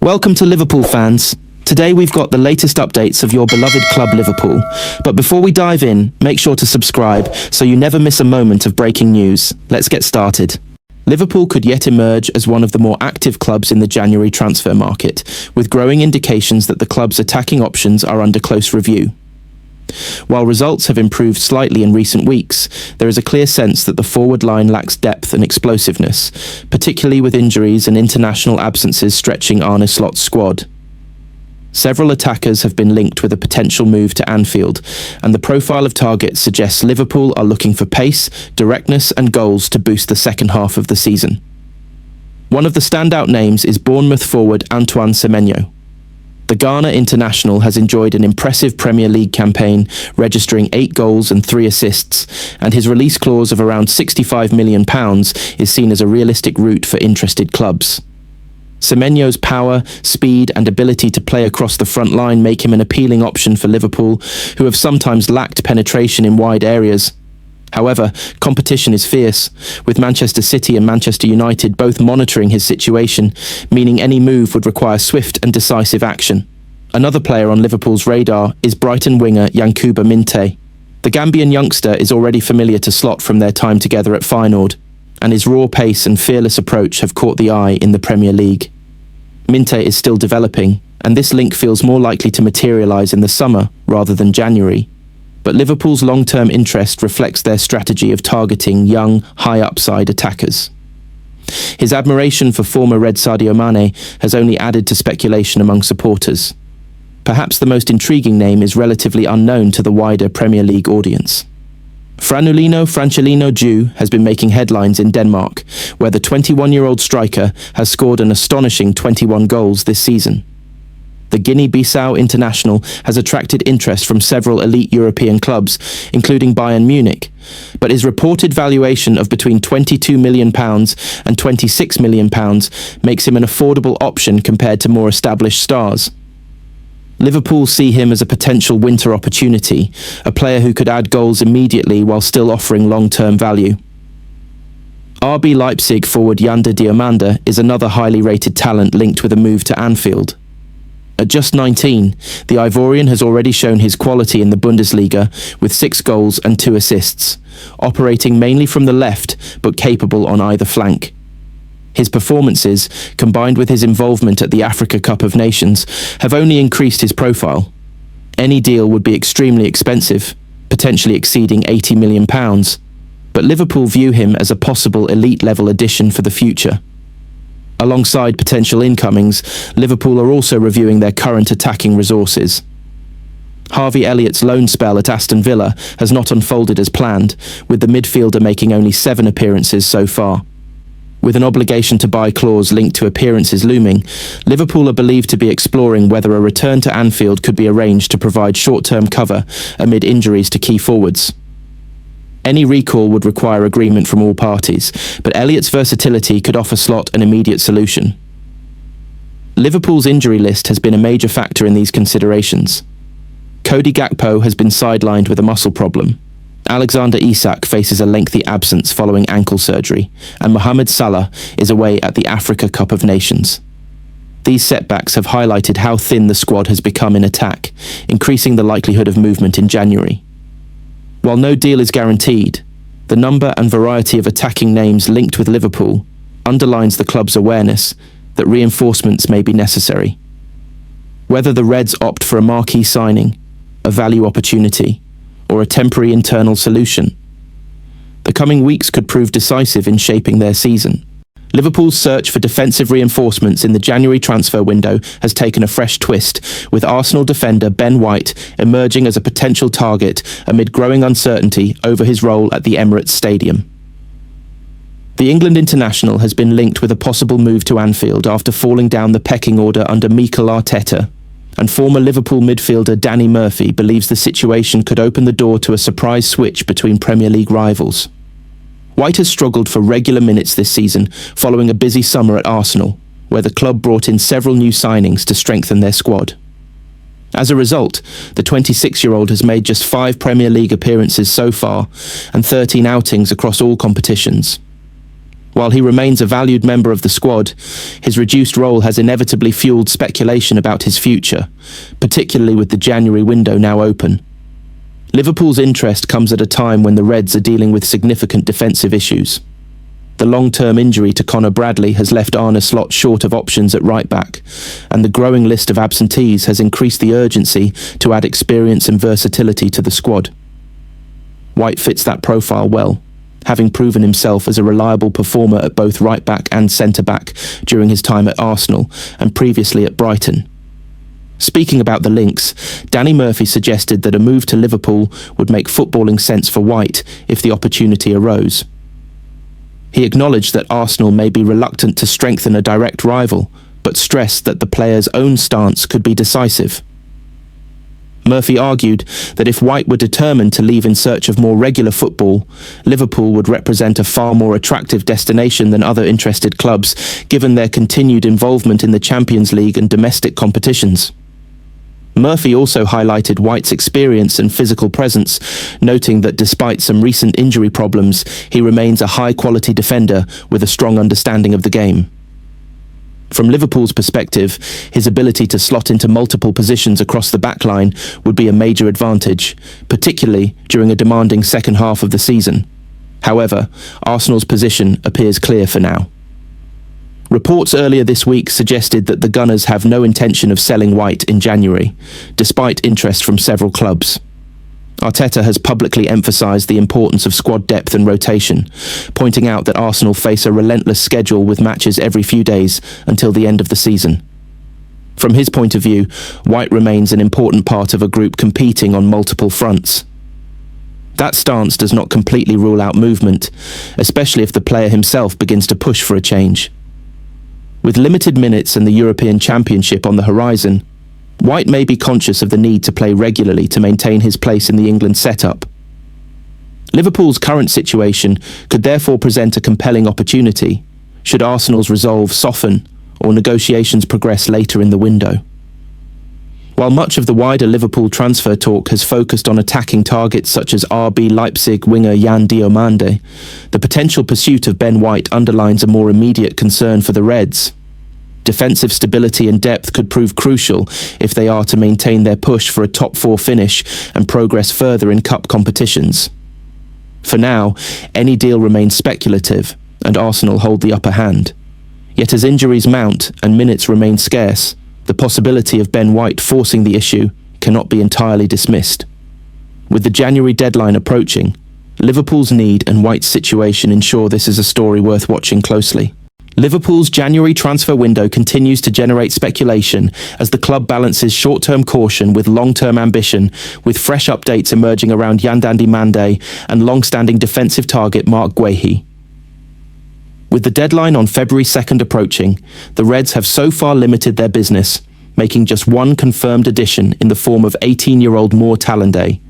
Welcome to Liverpool fans. Today we've got the latest updates of your beloved club Liverpool. But before we dive in, make sure to subscribe so you never miss a moment of breaking news. Let's get started. Liverpool could yet emerge as one of the more active clubs in the January transfer market, with growing indications that the club's attacking options are under close review. While results have improved slightly in recent weeks, there is a clear sense that the forward line lacks depth and explosiveness, particularly with injuries and international absences stretching Arne Slot's squad. Several attackers have been linked with a potential move to Anfield, and the profile of targets suggests Liverpool are looking for pace, directness and goals to boost the second half of the season. One of the standout names is Bournemouth forward Antoine Semenyo. The Ghana international has enjoyed an impressive Premier League campaign, registering 8 goals and 3 assists, and his release clause of around £65 million is seen as a realistic route for interested clubs. Semenyo's power, speed and ability to play across the front line make him an appealing option for Liverpool, who have sometimes lacked penetration in wide areas. However, competition is fierce, with Manchester City and Manchester United both monitoring his situation, meaning any move would require swift and decisive action. Another player on Liverpool's radar is Brighton winger Yankuba Minteh. The Gambian youngster is already familiar to Slot from their time together at Feyenoord, and his raw pace and fearless approach have caught the eye in the Premier League. Minteh is still developing, and this link feels more likely to materialise in the summer rather than January. But Liverpool's long-term interest reflects their strategy of targeting young, high-upside attackers. His admiration for former Red Sadio Mane has only added to speculation among supporters. Perhaps the most intriguing name is relatively unknown to the wider Premier League audience. Francilino Ju has been making headlines in Denmark, where the 21-year-old striker has scored an astonishing 21 goals this season. The Guinea-Bissau international has attracted interest from several elite European clubs, including Bayern Munich, but his reported valuation of between £22 million and £26 million makes him an affordable option compared to more established stars. Liverpool see him as a potential winter opportunity, a player who could add goals immediately while still offering long-term value. RB Leipzig forward Yanda Diomanda is another highly rated talent linked with a move to Anfield. At just 19, the Ivorian has already shown his quality in the Bundesliga with 6 goals and 2 assists, operating mainly from the left but capable on either flank. His performances, combined with his involvement at the Africa Cup of Nations, have only increased his profile. Any deal would be extremely expensive, potentially exceeding £80 million, but Liverpool view him as a possible elite-level addition for the future. Alongside potential incomings, Liverpool are also reviewing their current attacking resources. Harvey Elliott's loan spell at Aston Villa has not unfolded as planned, with the midfielder making only 7 appearances so far. With an obligation to buy clause linked to appearances looming, Liverpool are believed to be exploring whether a return to Anfield could be arranged to provide short-term cover amid injuries to key forwards. Any recall would require agreement from all parties, but Elliott's versatility could offer Slot an immediate solution. Liverpool's injury list has been a major factor in these considerations. Cody Gakpo has been sidelined with a muscle problem. Alexander Isak faces a lengthy absence following ankle surgery, and Mohamed Salah is away at the Africa Cup of Nations. These setbacks have highlighted how thin the squad has become in attack, increasing the likelihood of movement in January. While no deal is guaranteed, the number and variety of attacking names linked with Liverpool underlines the club's awareness that reinforcements may be necessary. Whether the Reds opt for a marquee signing, a value opportunity, or a temporary internal solution, the coming weeks could prove decisive in shaping their season. Liverpool's search for defensive reinforcements in the January transfer window has taken a fresh twist, with Arsenal defender Ben White emerging as a potential target amid growing uncertainty over his role at the Emirates Stadium. The England international has been linked with a possible move to Anfield after falling down the pecking order under Mikel Arteta, and former Liverpool midfielder Danny Murphy believes the situation could open the door to a surprise switch between Premier League rivals. White has struggled for regular minutes this season following a busy summer at Arsenal, where the club brought in several new signings to strengthen their squad. As a result, the 26-year-old has made just 5 Premier League appearances so far and 13 outings across all competitions. While he remains a valued member of the squad, his reduced role has inevitably fueled speculation about his future, particularly with the January window now open. Liverpool's interest comes at a time when the Reds are dealing with significant defensive issues. The long-term injury to Conor Bradley has left Arne Slot short of options at right-back, and the growing list of absentees has increased the urgency to add experience and versatility to the squad. White fits that profile well, having proven himself as a reliable performer at both right-back and centre-back during his time at Arsenal and previously at Brighton. Speaking about the links, Danny Murphy suggested that a move to Liverpool would make footballing sense for White if the opportunity arose. He acknowledged that Arsenal may be reluctant to strengthen a direct rival, but stressed that the player's own stance could be decisive. Murphy argued that if White were determined to leave in search of more regular football, Liverpool would represent a far more attractive destination than other interested clubs, given their continued involvement in the Champions League and domestic competitions. Murphy also highlighted White's experience and physical presence, noting that despite some recent injury problems, he remains a high-quality defender with a strong understanding of the game. From Liverpool's perspective, his ability to slot into multiple positions across the backline would be a major advantage, particularly during a demanding second half of the season. However, Arsenal's position appears clear for now. Reports earlier this week suggested that the Gunners have no intention of selling White in January, despite interest from several clubs. Arteta has publicly emphasised the importance of squad depth and rotation, pointing out that Arsenal face a relentless schedule with matches every few days until the end of the season. From his point of view, White remains an important part of a group competing on multiple fronts. That stance does not completely rule out movement, especially if the player himself begins to push for a change. With limited minutes and the European Championship on the horizon, White may be conscious of the need to play regularly to maintain his place in the England setup. Liverpool's current situation could therefore present a compelling opportunity, should Arsenal's resolve soften or negotiations progress later in the window. While much of the wider Liverpool transfer talk has focused on attacking targets such as RB Leipzig winger Yan Diomande, the potential pursuit of Ben White underlines a more immediate concern for the Reds. Defensive stability and depth could prove crucial if they are to maintain their push for a top-4 finish and progress further in cup competitions. For now, any deal remains speculative, and Arsenal hold the upper hand. Yet as injuries mount and minutes remain scarce, the possibility of Ben White forcing the issue cannot be entirely dismissed. With the January deadline approaching, Liverpool's need and White's situation ensure this is a story worth watching closely. Liverpool's January transfer window continues to generate speculation as the club balances short-term caution with long-term ambition, with fresh updates emerging around Yandandi Mande and long-standing defensive target Mark Guehi. With the deadline on February 2nd approaching, the Reds have so far limited their business, making just one confirmed addition in the form of 18-year-old Moore Talande,